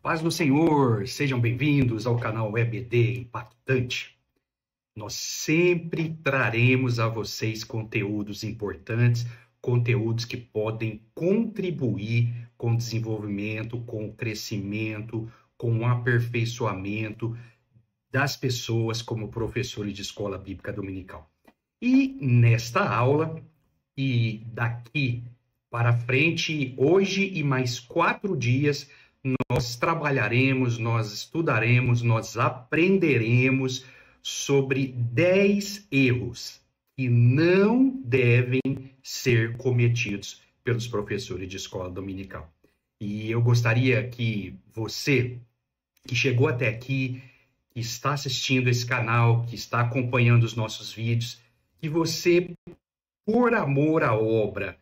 Paz do Senhor, sejam bem-vindos ao canal EBD Impactante. Nós sempre traremos a vocês conteúdos importantes, conteúdos que podem contribuir com o desenvolvimento, com o crescimento, com o aperfeiçoamento das pessoas como professores de escola bíblica dominical. E nesta aula, e daqui para frente, hoje e mais 4 dias, nós trabalharemos, nós estudaremos, nós aprenderemos sobre 10 erros que não devem ser cometidos pelos professores de escola dominical. E eu gostaria que você, que chegou até aqui, que está assistindo esse canal, que está acompanhando os nossos vídeos, que você, por amor à obra,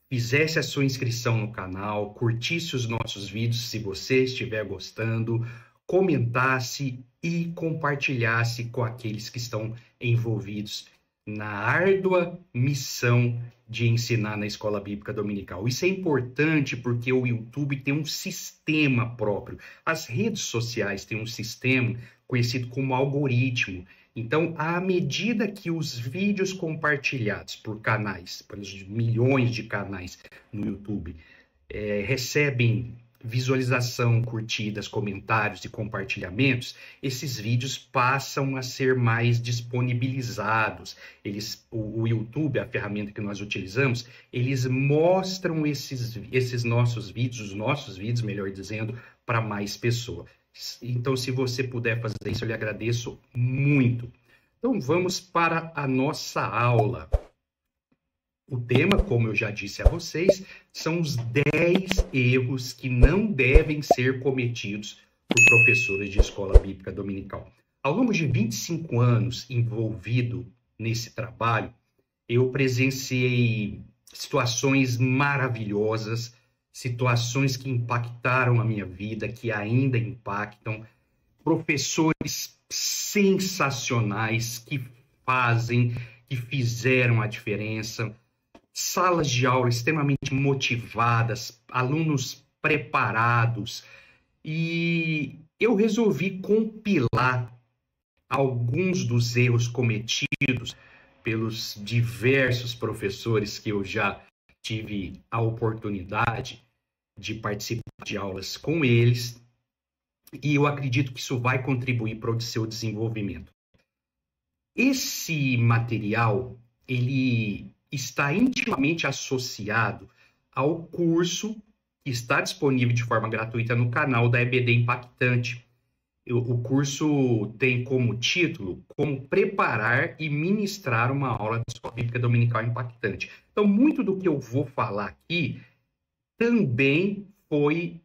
fizesse a sua inscrição no canal, curtisse os nossos vídeos se você estiver gostando, comentasse e compartilhasse com aqueles que estão envolvidos na árdua missão de ensinar na escola bíblica dominical. Isso é importante porque o YouTube tem um sistema próprio. As redes sociais têm um sistema conhecido como algoritmo. Então, à medida que os vídeos compartilhados por canais, pelos milhões de canais no YouTube, recebem visualização, curtidas, comentários e compartilhamentos, esses vídeos passam a ser mais disponibilizados. O YouTube, a ferramenta que nós utilizamos, eles mostram esses nossos vídeos, os nossos vídeos, melhor dizendo, para mais pessoas. Então, se você puder fazer isso, eu lhe agradeço muito. Então, vamos para a nossa aula. O tema, como eu já disse a vocês, são os 10 erros que não devem ser cometidos por professores de escola bíblica dominical. Ao longo de 25 anos envolvido nesse trabalho, eu presenciei situações maravilhosas, situações que impactaram a minha vida, que ainda impactam, professores sensacionais que fizeram a diferença, salas de aula extremamente motivadas, alunos preparados, e eu resolvi compilar alguns dos erros cometidos pelos diversos professores que eu já tive a oportunidade de participar de aulas com eles, e eu acredito que isso vai contribuir para o seu desenvolvimento. Esse material, ele está intimamente associado ao curso que está disponível de forma gratuita no canal da EBD Impactante. O curso tem como título Como Preparar e Ministrar uma Aula de Escola Bíblica Dominical Impactante. Então, muito do que eu vou falar aqui também foi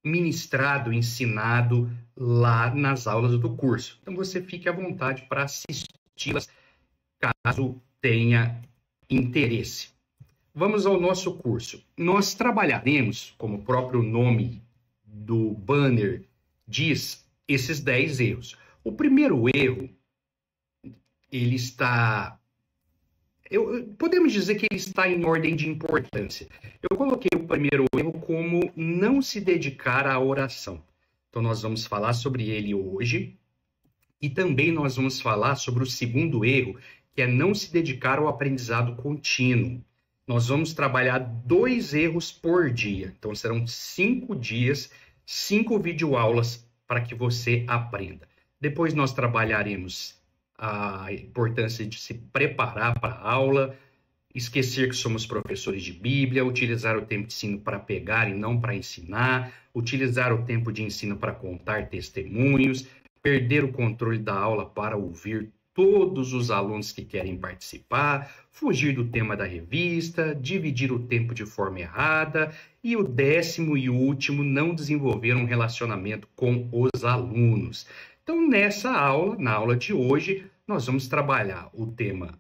ministrado, ensinado lá nas aulas do curso. Então, você fique à vontade para assisti-las, caso tenha interesse. Vamos ao nosso curso. Nós trabalharemos, como o próprio nome do banner diz, esses 10 erros. O primeiro erro, ele está... podemos dizer que ele está em ordem de importância. Eu coloquei o primeiro erro como não se dedicar à oração. Então, nós vamos falar sobre ele hoje. E também nós vamos falar sobre o segundo erro, que é não se dedicar ao aprendizado contínuo. Nós vamos trabalhar 2 erros por dia. Então, serão 5 dias, 5 videoaulas para que você aprenda. Depois nós trabalharemos a importância de se preparar para a aula, esquecer que somos professores de Bíblia, utilizar o tempo de ensino para pegar e não para ensinar, utilizar o tempo de ensino para contar testemunhos, perder o controle da aula para ouvir todos os alunos que querem participar, fugir do tema da revista, dividir o tempo de forma errada e o 10º e último, não desenvolver um relacionamento com os alunos. Então, nessa aula, na aula de hoje, nós vamos trabalhar o tema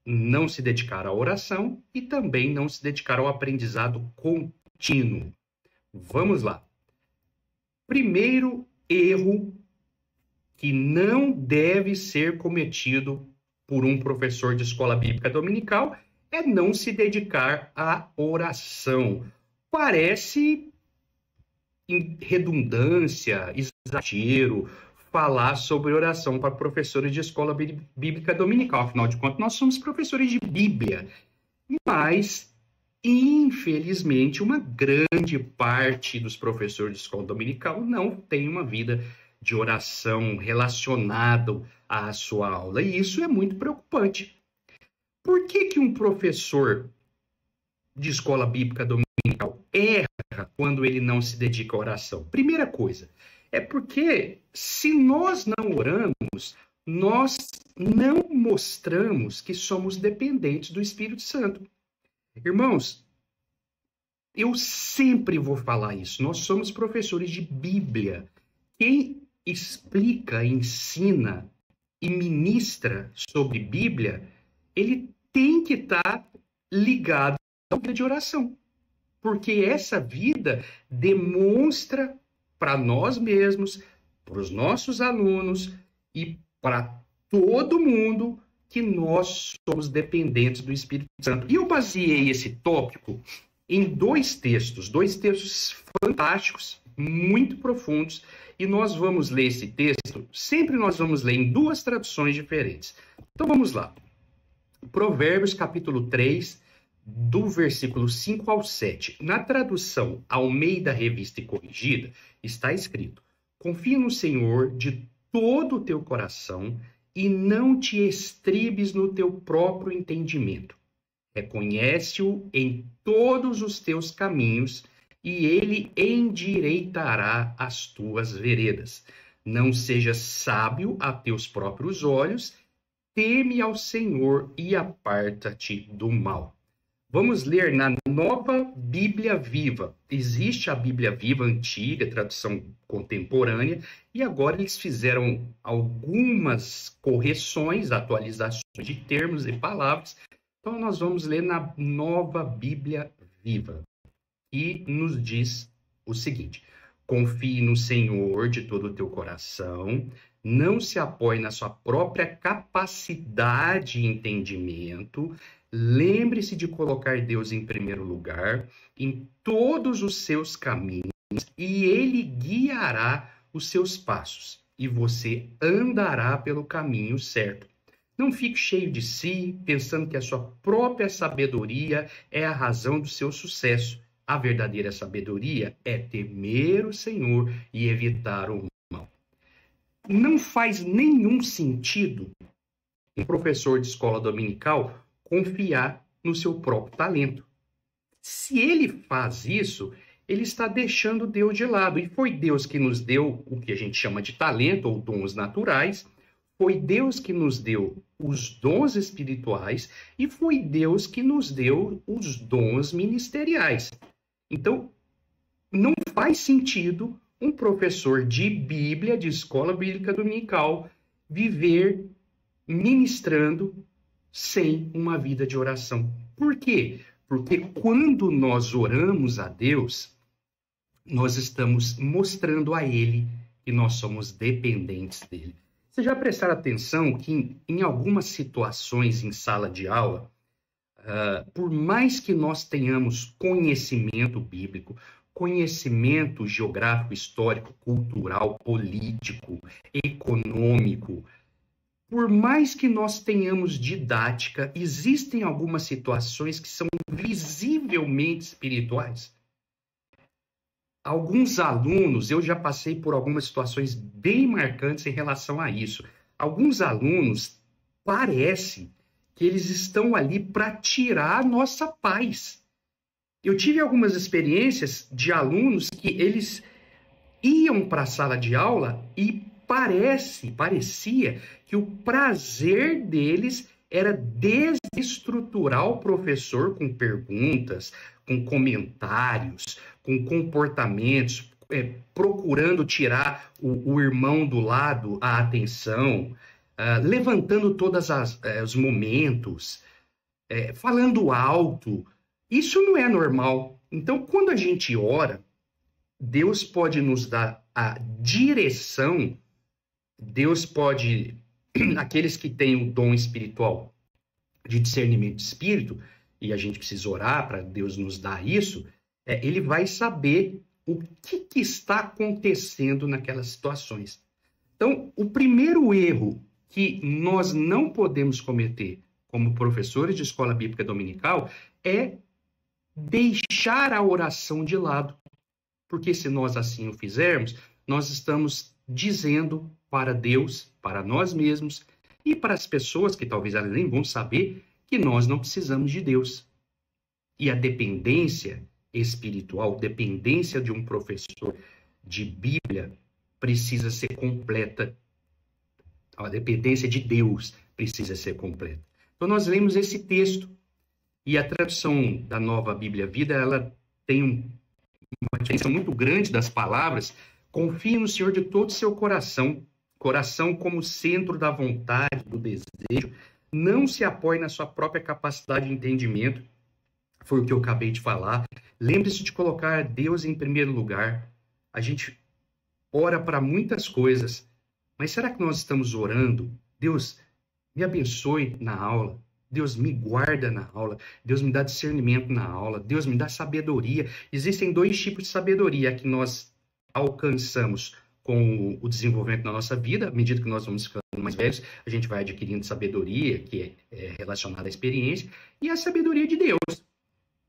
não se dedicar à oração e também não se dedicar ao aprendizado contínuo. Vamos lá. Primeiro erro que não deve ser cometido por um professor de escola bíblica dominical é não se dedicar à oração. Parece redundância, exagero, falar sobre oração para professores de escola bíblica dominical. Afinal de contas, nós somos professores de Bíblia. Mas, infelizmente, uma grande parte dos professores de escola dominical não tem uma vida de oração relacionada à sua aula. E isso é muito preocupante. Por que um professor de escola bíblica dominical erra quando ele não se dedica à oração? Primeira coisa, é porque se nós não oramos, nós não mostramos que somos dependentes do Espírito Santo. Irmãos, eu sempre vou falar isso. Nós somos professores de Bíblia. Quem explica, ensina e ministra sobre Bíblia, ele tem que estar ligado à vida de oração. Porque essa vida demonstra para nós mesmos, para os nossos alunos e para todo mundo que nós somos dependentes do Espírito Santo. E eu baseei esse tópico em dois textos fantásticos, muito profundos, e nós vamos ler esse texto, sempre nós vamos ler em duas traduções diferentes. Então vamos lá. Provérbios capítulo 3, do versículo 5 ao 7. Na tradução Almeida Revista e Corrigida, está escrito: confia no Senhor de todo o teu coração e não te estribes no teu próprio entendimento. Reconhece-o em todos os teus caminhos e ele endireitará as tuas veredas. Não sejas sábio a teus próprios olhos, teme ao Senhor e aparta-te do mal. Vamos ler na Nova Bíblia Viva. Existe a Bíblia Viva antiga, tradução contemporânea, e agora eles fizeram algumas correções, atualizações de termos e palavras. Então nós vamos ler na Nova Bíblia Viva. E nos diz o seguinte: confie no Senhor de todo o teu coração, não se apoie na sua própria capacidade e entendimento. Lembre-se de colocar Deus em primeiro lugar em todos os seus caminhos e Ele guiará os seus passos e você andará pelo caminho certo. Não fique cheio de si, pensando que a sua própria sabedoria é a razão do seu sucesso. A verdadeira sabedoria é temer o Senhor e evitar o mal. Não faz nenhum sentido um professor de escola dominical confiar no seu próprio talento. Se ele faz isso, ele está deixando Deus de lado. E foi Deus que nos deu o que a gente chama de talento ou dons naturais, foi Deus que nos deu os dons espirituais e foi Deus que nos deu os dons ministeriais. Então, não faz sentido um professor de Bíblia, de escola bíblica dominical, viver ministrando sem uma vida de oração. Por quê? Porque quando nós oramos a Deus, nós estamos mostrando a Ele que nós somos dependentes dele. Vocês já prestaram atenção que em algumas situações em sala de aula, por mais que nós tenhamos conhecimento bíblico, conhecimento geográfico, histórico, cultural, político, econômico, por mais que nós tenhamos didática, existem algumas situações que são visivelmente espirituais. Alguns alunos, eu já passei por algumas situações bem marcantes em relação a isso. Alguns alunos, parece que eles estão ali para tirar a nossa paz. Eu tive algumas experiências de alunos que eles iam para a sala de aula e parecia que o prazer deles era desestruturar o professor com perguntas, com comentários, com comportamentos, procurando tirar o irmão do lado a atenção, levantando todos os momentos, falando alto. Isso não é normal. Então, quando a gente ora, Deus pode nos dar a direção. Deus pode, aqueles que têm o dom espiritual de discernimento de espírito, e a gente precisa orar para Deus nos dar isso, ele vai saber o que está acontecendo naquelas situações. Então, o primeiro erro que nós não podemos cometer como professores de escola bíblica dominical é deixar a oração de lado. Porque se nós assim o fizermos, nós estamos dizendo para Deus, para nós mesmos e para as pessoas que talvez elas nem vão saber que nós não precisamos de Deus. E a dependência espiritual, dependência de um professor de Bíblia precisa ser completa. A dependência de Deus precisa ser completa. Então nós lemos esse texto e a tradução da Nova Bíblia Vida, ela tem uma diferença muito grande das palavras. Confie no Senhor de todo o seu coração, coração como centro da vontade, do desejo. Não se apoie na sua própria capacidade de entendimento. Foi o que eu acabei de falar. Lembre-se de colocar Deus em primeiro lugar. A gente ora para muitas coisas, mas será que nós estamos orando? Deus, me abençoe na aula. Deus me guarda na aula. Deus me dá discernimento na aula. Deus me dá sabedoria. Existem dois tipos de sabedoria que nós alcançamos com o desenvolvimento da nossa vida. À medida que nós vamos ficando mais velhos, a gente vai adquirindo sabedoria, que é relacionada à experiência, e a sabedoria de Deus.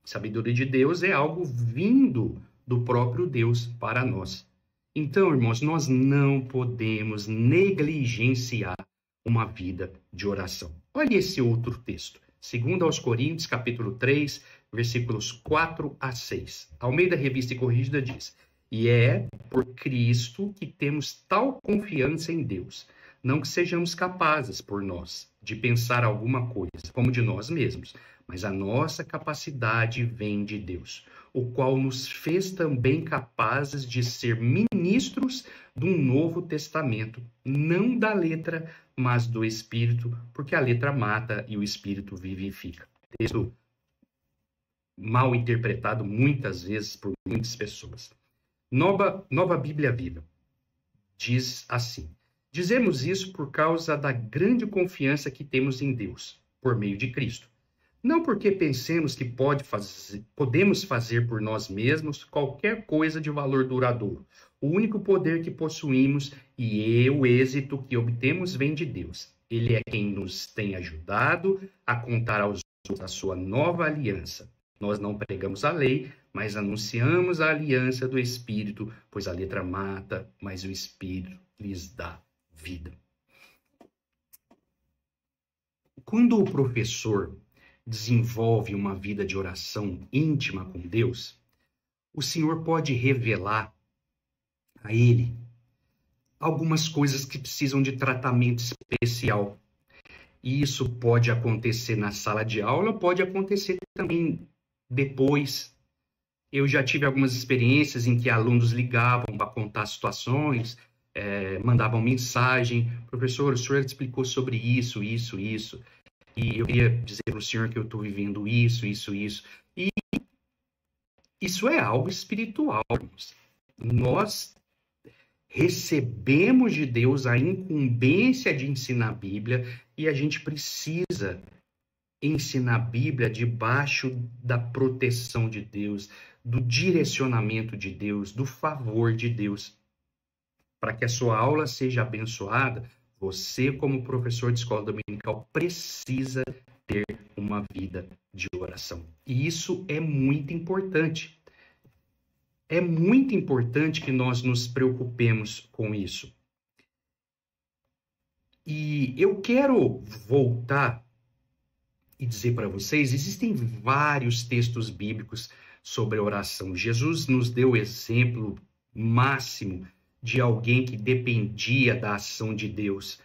Sabedoria de Deus é algo vindo do próprio Deus para nós. Então, irmãos, nós não podemos negligenciar uma vida de oração. Olha esse outro texto. 2 aos Coríntios, capítulo 3, versículos 4 a 6. Almeida Revista e Corrigida diz: E é por Cristo que temos tal confiança em Deus, não que sejamos capazes por nós de pensar alguma coisa, como de nós mesmos, mas a nossa capacidade vem de Deus, o qual nos fez também capazes de ser ministros de um novo testamento, não da letra, mas do Espírito, porque a letra mata e o Espírito vivifica. Texto mal interpretado muitas vezes por muitas pessoas. Nova Bíblia Viva diz assim: dizemos isso por causa da grande confiança que temos em Deus, por meio de Cristo. Não porque pensemos que podemos fazer por nós mesmos qualquer coisa de valor duradouro. O único poder que possuímos e o êxito que obtemos vem de Deus. Ele é quem nos tem ajudado a contar aos outros a sua nova aliança. Nós não pregamos a lei, mas anunciamos a aliança do Espírito, pois a letra mata, mas o Espírito lhes dá vida. Quando o professor desenvolve uma vida de oração íntima com Deus, o Senhor pode revelar a ele algumas coisas que precisam de tratamento especial. E isso pode acontecer na sala de aula, pode acontecer também depois. Eu já tive algumas experiências em que alunos ligavam para contar situações, mandavam mensagem: professor, o senhor explicou sobre isso. E eu queria dizer para o senhor que eu estou vivendo isso. E isso é algo espiritual. Nós recebemos de Deus a incumbência de ensinar a Bíblia e a gente precisa ensinar a Bíblia debaixo da proteção de Deus, do direcionamento de Deus, do favor de Deus. Para que a sua aula seja abençoada, você, como professor de escola dominical, precisa ter uma vida de oração. E isso é muito importante. É muito importante que nós nos preocupemos com isso. E eu quero voltar e dizer para vocês, existem vários textos bíblicos sobre a oração. Jesus nos deu o exemplo máximo de alguém que dependia da ação de Deus.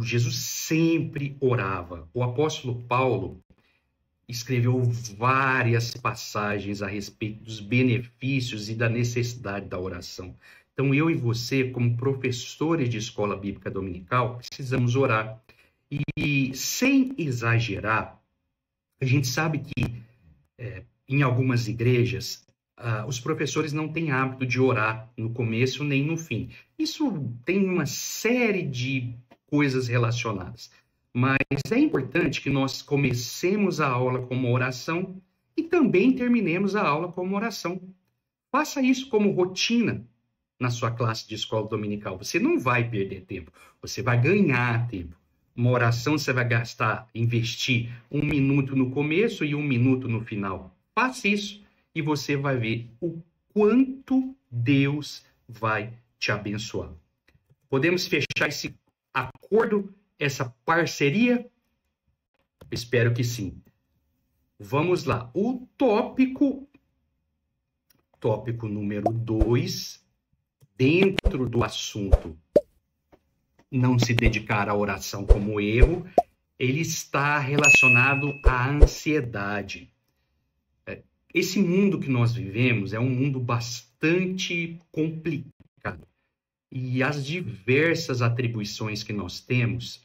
Jesus sempre orava. O apóstolo Paulo escreveu várias passagens a respeito dos benefícios e da necessidade da oração. Então, eu e você, como professores de escola bíblica dominical, precisamos orar. E, sem exagerar, a gente sabe que em algumas igrejas, os professores não têm hábito de orar no começo nem no fim. Isso tem uma série de coisas relacionadas. Mas é importante que nós comecemos a aula com uma oração e também terminemos a aula com uma oração. Faça isso como rotina na sua classe de escola dominical. Você não vai perder tempo, você vai ganhar tempo. Uma oração você vai investir 1 minuto no começo e 1 minuto no final. Faça isso e você vai ver o quanto Deus vai te abençoar. Podemos fechar esse acordo, essa parceria? Espero que sim. Vamos lá. O tópico número 2, dentro do assunto não se dedicar à oração como erro, ele está relacionado à ansiedade. Esse mundo que nós vivemos é um mundo bastante complicado. E as diversas atribuições que nós temos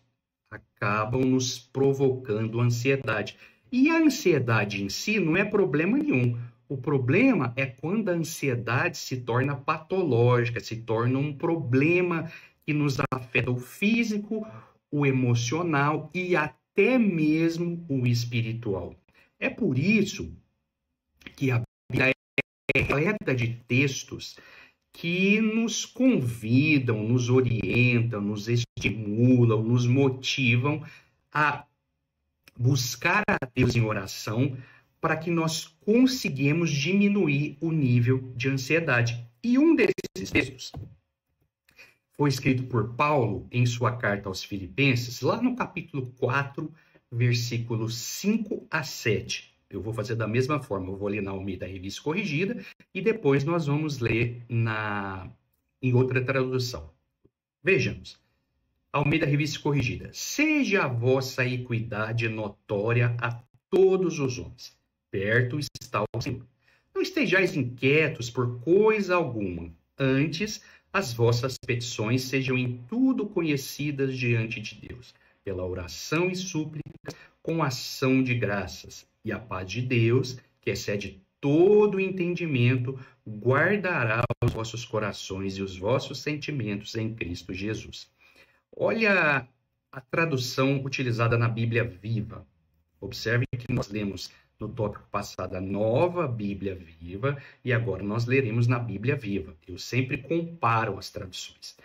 acabam nos provocando ansiedade. E a ansiedade em si não é problema nenhum. O problema é quando a ansiedade se torna patológica, se torna um problema que nos afeta o físico, o emocional e até mesmo o espiritual. É por isso que a Bíblia é repleta de textos que nos convidam, nos orientam, nos estimulam, nos motivam a buscar a Deus em oração para que nós consigamos diminuir o nível de ansiedade. E um desses textos foi escrito por Paulo em sua carta aos Filipenses, lá no capítulo 4, versículos 5 a 7. Eu vou fazer da mesma forma, eu vou ler na Almeida Revista Corrigida e depois nós vamos ler em outra tradução. Vejamos. Almeida Revista Corrigida. Seja a vossa equidade notória a todos os homens. Perto está o Senhor. Não estejais inquietos por coisa alguma. Antes, as vossas petições sejam em tudo conhecidas diante de Deus, pela oração e súplicas, com ação de graças. E a paz de Deus, que excede todo o entendimento, guardará os vossos corações e os vossos sentimentos em Cristo Jesus. Olha a tradução utilizada na Bíblia Viva. Observe que nós lemos no tópico passado a Nova Bíblia Viva e agora nós leremos na Bíblia Viva. Eu sempre comparo as traduções.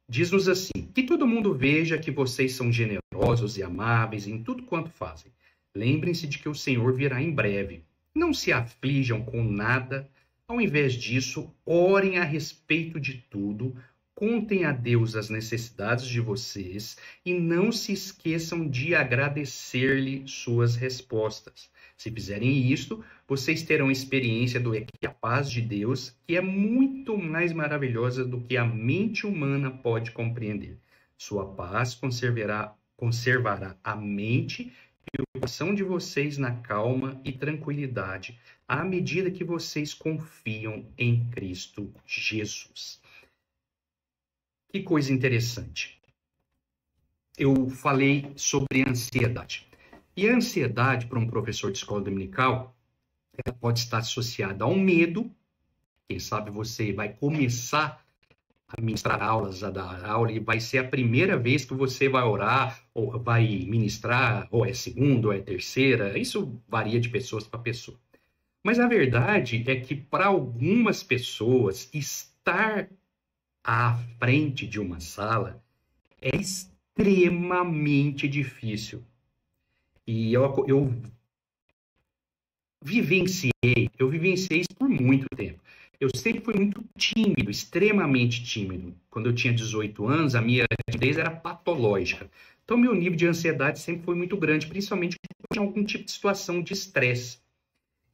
Diz-nos assim: que todo mundo veja que vocês são generosos e amáveis em tudo quanto fazem. Lembrem-se de que o Senhor virá em breve. Não se aflijam com nada. Ao invés disso, orem a respeito de tudo. Contem a Deus as necessidades de vocês e não se esqueçam de agradecer-lhe suas respostas. Se fizerem isto, vocês terão experiência do que a paz de Deus, que é muito mais maravilhosa do que a mente humana pode compreender. Sua paz conservará a mente e o coração de vocês na calma e tranquilidade, à medida que vocês confiam em Cristo Jesus. Que coisa interessante. Eu falei sobre ansiedade. E a ansiedade, para um professor de escola dominical, ela pode estar associada a um medo. Quem sabe você vai começar a ministrar aulas, a dar aula, e vai ser a primeira vez que você vai orar, ou vai ministrar, ou é segunda, ou é terceira. Isso varia de pessoas para pessoa. Mas a verdade é que, para algumas pessoas, estar à frente de uma sala é extremamente difícil. E eu vivenciei isso por muito tempo. Eu sempre fui muito tímido, extremamente tímido. Quando eu tinha 18 anos, a minha timidez era patológica. Então, meu nível de ansiedade sempre foi muito grande, principalmente quando tinha algum tipo de situação de estresse.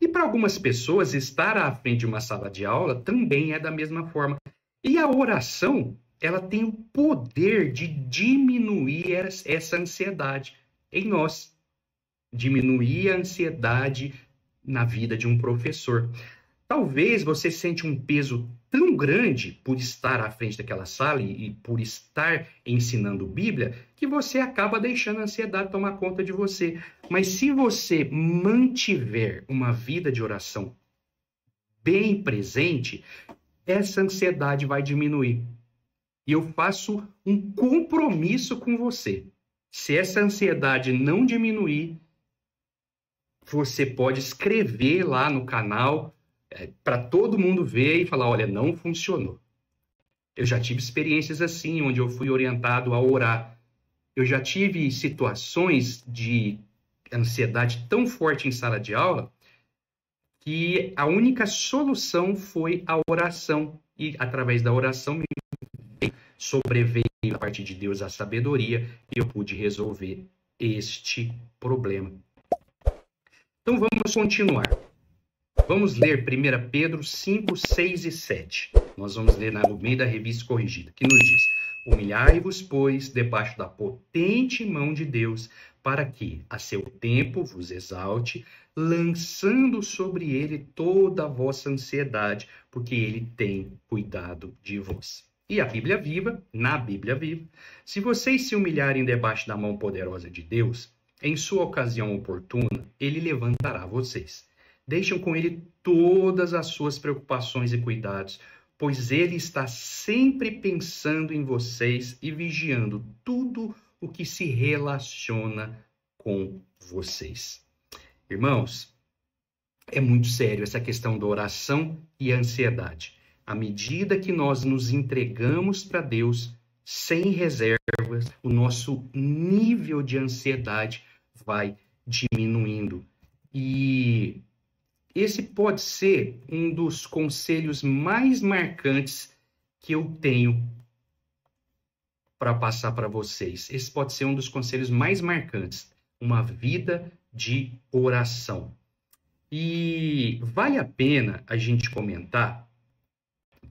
E para algumas pessoas, estar à frente de uma sala de aula também é da mesma forma. E a oração, ela tem o poder de diminuir essa ansiedade em nós. Diminuir a ansiedade na vida de um professor. Talvez você sente um peso tão grande por estar à frente daquela sala e por estar ensinando Bíblia, que você acaba deixando a ansiedade tomar conta de você. Mas se você mantiver uma vida de oração bem presente, essa ansiedade vai diminuir. E eu faço um compromisso com você. Se essa ansiedade não diminuir, você pode escrever lá no canal para todo mundo ver e falar, olha, não funcionou. Eu já tive experiências assim, onde eu fui orientado a orar. Eu já tive situações de ansiedade tão forte em sala de aula que a única solução foi a oração. E através da oração sobreveio a partir de Deus a sabedoria e eu pude resolver este problema. Então vamos continuar. Vamos ler 1 Pedro 5, 6 e 7. Nós vamos ler no meio da Revista Corrigida, que nos diz: humilhai-vos, pois, debaixo da potente mão de Deus, para que, a seu tempo, vos exalte, lançando sobre ele toda a vossa ansiedade, porque ele tem cuidado de vós. E a Bíblia Viva, na Bíblia Viva, se vocês se humilharem debaixo da mão poderosa de Deus, em sua ocasião oportuna, ele levantará vocês. Deixam com ele todas as suas preocupações e cuidados, pois ele está sempre pensando em vocês e vigiando tudo o que se relaciona com vocês. Irmãos, é muito sério essa questão da oração e ansiedade. À medida que nós nos entregamos para Deus, sem reservas, o nosso nível de ansiedade vai diminuindo. E esse pode ser um dos conselhos mais marcantes que eu tenho para passar para vocês. Esse pode ser um dos conselhos mais marcantes. Uma vida de oração. E vale a pena a gente comentar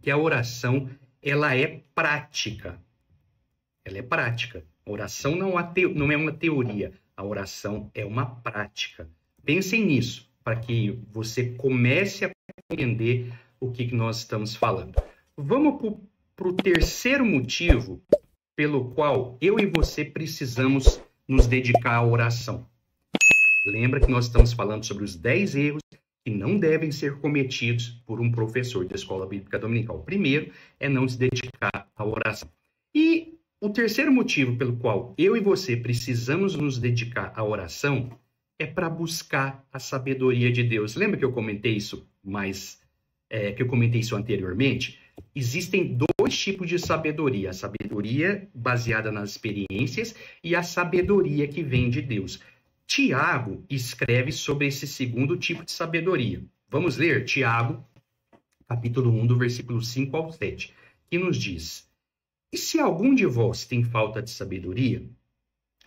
que a oração, ela é prática. Ela é prática. A oração não é uma teoria. A oração é uma prática. Pensem nisso, para que você comece a entender o que nós estamos falando. Vamos para o terceiro motivo pelo qual eu e você precisamos nos dedicar à oração. Lembra que nós estamos falando sobre os 10 erros que não devem ser cometidos por um professor da escola bíblica dominical. O primeiro é não se dedicar à oração. E o terceiro motivo pelo qual eu e você precisamos nos dedicar à oração é para buscar a sabedoria de Deus. Lembra que eu comentei isso anteriormente? Existem dois tipos de sabedoria: a sabedoria baseada nas experiências e a sabedoria que vem de Deus. Tiago escreve sobre esse segundo tipo de sabedoria. Vamos ler Tiago, capítulo 1, do versículo 5 ao 7, que nos diz: e se algum de vós tem falta de sabedoria,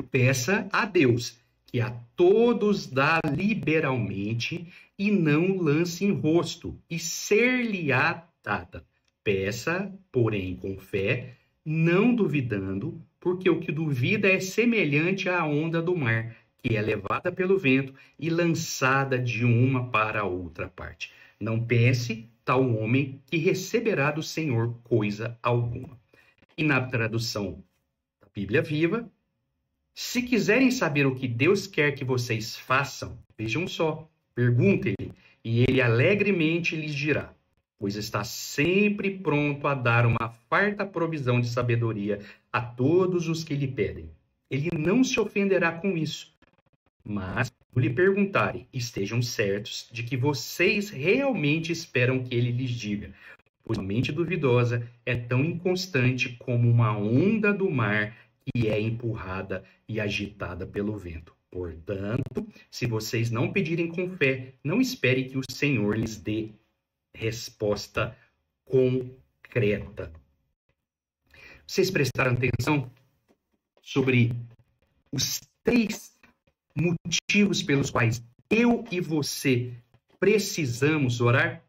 peça a Deus, que a todos dá liberalmente, e não lance em rosto, e ser-lhe-á dada. Peça, porém, com fé, não duvidando, porque o que duvida é semelhante à onda do mar, que é levada pelo vento e lançada de uma para a outra parte. Não pense tal homem que receberá do Senhor coisa alguma. E na tradução da Bíblia Viva, se quiserem saber o que Deus quer que vocês façam, vejam só, perguntem-lhe, e ele alegremente lhes dirá, pois está sempre pronto a dar uma farta provisão de sabedoria a todos os que lhe pedem. Ele não se ofenderá com isso, mas, se lhe perguntarem, estejam certos de que vocês realmente esperam que ele lhes diga, pois a mente duvidosa é tão inconstante como uma onda do mar que é empurrada e agitada pelo vento. Portanto, se vocês não pedirem com fé, não espere que o Senhor lhes dê resposta concreta. Vocês prestaram atenção sobre os 3 motivos pelos quais eu e você precisamos orar?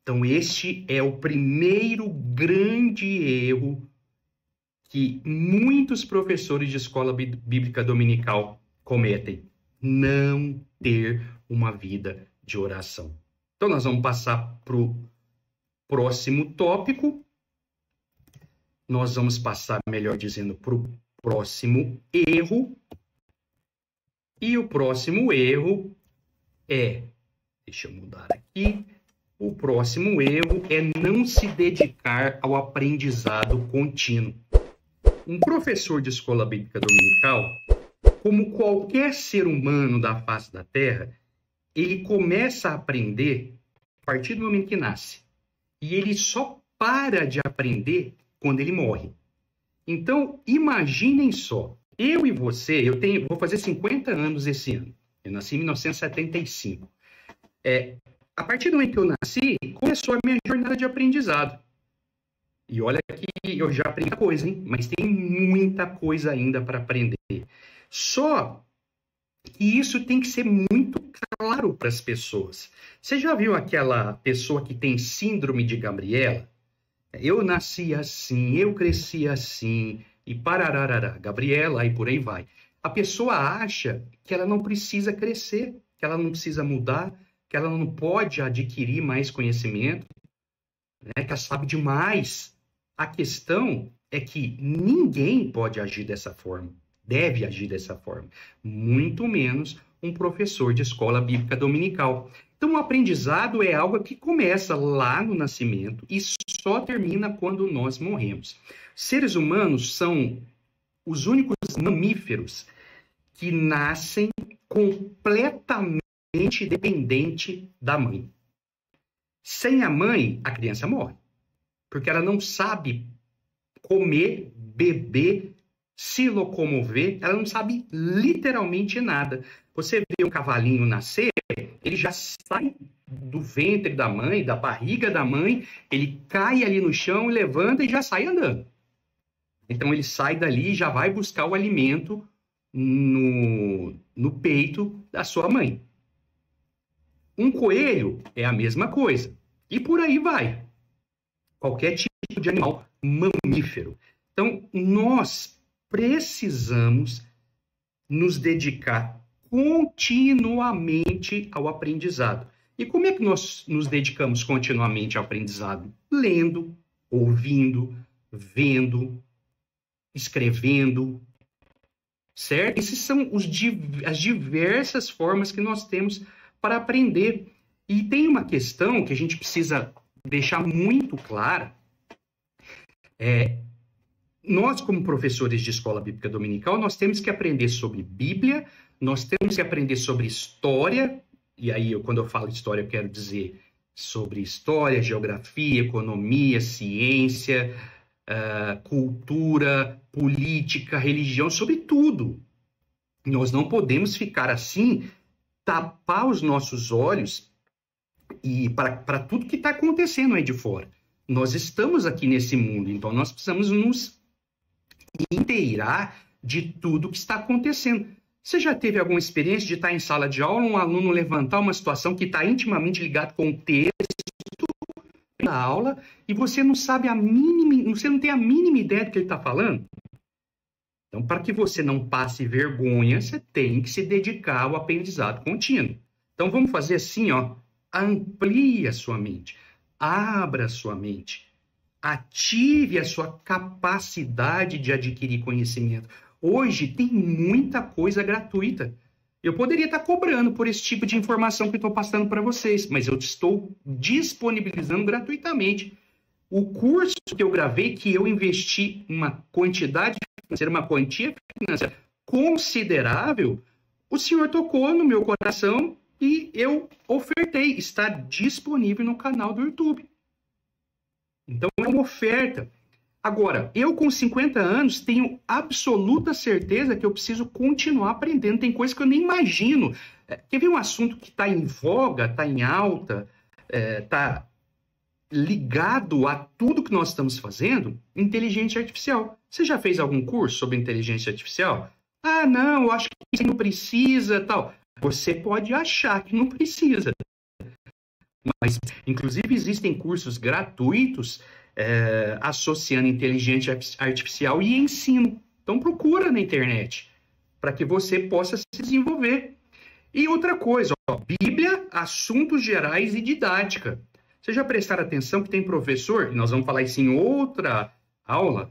Então, este é o primeiro grande erro que muitos professores de escola bíblica dominical cometem: não ter uma vida de oração. Então, nós vamos passar para o próximo tópico. Nós vamos passar, melhor dizendo, para o próximo erro. E o próximo erro é... Deixa eu mudar aqui. O próximo erro é não se dedicar ao aprendizado contínuo. Um professor de escola bíblica dominical, como qualquer ser humano da face da Terra, ele começa a aprender partir do momento que nasce. E ele só para de aprender quando ele morre. Então, imaginem só, eu e você, vou fazer 50 anos esse ano. Eu nasci em 1975. A partir do momento que eu nasci, começou a minha jornada de aprendizado. E olha que eu já aprendi coisa, hein? Mas tem muita coisa ainda para aprender. Só que isso tem que ser muito claro para as pessoas. Você já viu aquela pessoa que tem síndrome de Gabriela? Eu nasci assim, eu cresci assim, e parararará, Gabriela, e por aí vai. A pessoa acha que ela não precisa crescer, que ela não precisa mudar, que ela não pode adquirir mais conhecimento, né, que ela sabe demais. A questão é que ninguém pode agir dessa forma, deve agir dessa forma, muito menos um professor de escola bíblica dominical. Então, o aprendizado é algo que começa lá no nascimento e só termina quando nós morremos. Seres humanos são os únicos mamíferos que nascem completamente dependente da mãe. Sem a mãe, a criança morre, porque ela não sabe comer, beber, se locomover, ela não sabe literalmente nada. Você vê um cavalinho nascer, ele já sai do ventre da mãe, da barriga da mãe, ele cai ali no chão, levanta e já sai andando. Então ele sai dali e já vai buscar o alimento no peito da sua mãe. Um coelho é a mesma coisa. E por aí vai. Qualquer tipo de animal mamífero. Então, nós precisamos nos dedicar continuamente ao aprendizado. E como é que nós nos dedicamos continuamente ao aprendizado? Lendo, ouvindo, vendo, escrevendo, certo? Essas são as diversas formas que nós temos para aprender. E tem uma questão que a gente precisa deixar muito clara. Nós, como professores de escola bíblica dominical, nós temos que aprender sobre Bíblia, nós temos que aprender sobre história, e aí, quando eu falo história, eu quero dizer sobre história, geografia, economia, ciência, cultura, política, religião, sobre tudo. Nós não podemos ficar assim, tapar os nossos olhos e para tudo que está acontecendo aí de fora. Nós estamos aqui nesse mundo, então nós precisamos nos inteirar de tudo que está acontecendo. Você já teve alguma experiência de estar em sala de aula, um aluno levantar uma situação que está intimamente ligada com o texto da aula e você não sabe você não tem a mínima ideia do que ele está falando? Então, para que você não passe vergonha, você tem que se dedicar ao aprendizado contínuo. Então, vamos fazer assim, ó, amplie a sua mente, abra a sua mente, ative a sua capacidade de adquirir conhecimento. Hoje tem muita coisa gratuita. Eu poderia estar cobrando por esse tipo de informação que eu estou passando para vocês, mas eu estou disponibilizando gratuitamente. O curso que eu gravei, que eu investi uma quantidade financeira, uma quantia financeira considerável, o senhor tocou no meu coração e eu ofertei. Está disponível no canal do YouTube. Então, é uma oferta. Agora, eu com 50 anos tenho absoluta certeza que eu preciso continuar aprendendo. Tem coisa que eu nem imagino. Quer ver um assunto que está em voga, está em alta, está ligado a tudo que nós estamos fazendo? Inteligência artificial. Você já fez algum curso sobre inteligência artificial? Ah, não, eu acho que não precisa, tal. Você pode achar que não precisa. Mas, inclusive, existem cursos gratuitos associando inteligência artificial e ensino. Então, procura na internet para que você possa se desenvolver. E outra coisa, ó, Bíblia, assuntos gerais e didática. Vocês já prestaram atenção que tem professor, e nós vamos falar isso em outra aula,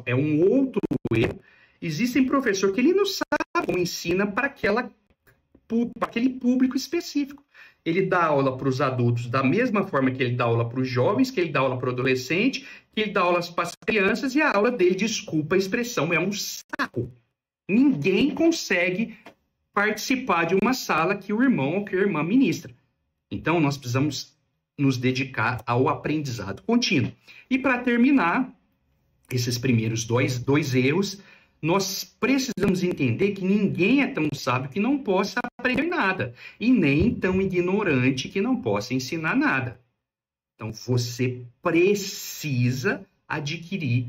é um outro erro. Existem professor que ele não sabe como ensina para aquele público específico. Ele dá aula para os adultos da mesma forma que ele dá aula para os jovens, que ele dá aula para o adolescente, que ele dá aula para as crianças, e a aula dele, desculpa a expressão, é um saco. Ninguém consegue participar de uma sala que o irmão ou que a irmã ministra. Então, nós precisamos nos dedicar ao aprendizado contínuo. E para terminar, esses primeiros dois erros, nós precisamos entender que ninguém é tão sábio que não possa aprender nada, e nem tão ignorante que não possa ensinar nada. Então, você precisa adquirir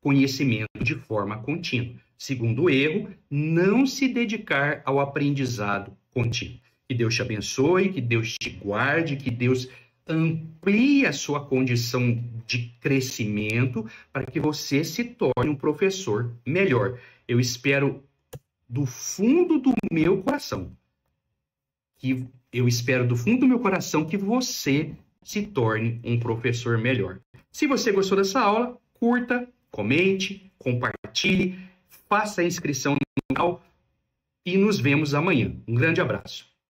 conhecimento de forma contínua. Segundo erro, não se dedicar ao aprendizado contínuo. Que Deus te abençoe, que Deus te guarde, que Deus amplie a sua condição de crescimento para que você se torne um professor melhor. Eu espero do fundo do meu coração que você se torne um professor melhor. Se você gostou dessa aula, curta, comente, compartilhe, faça a inscrição no canal e nos vemos amanhã. Um grande abraço.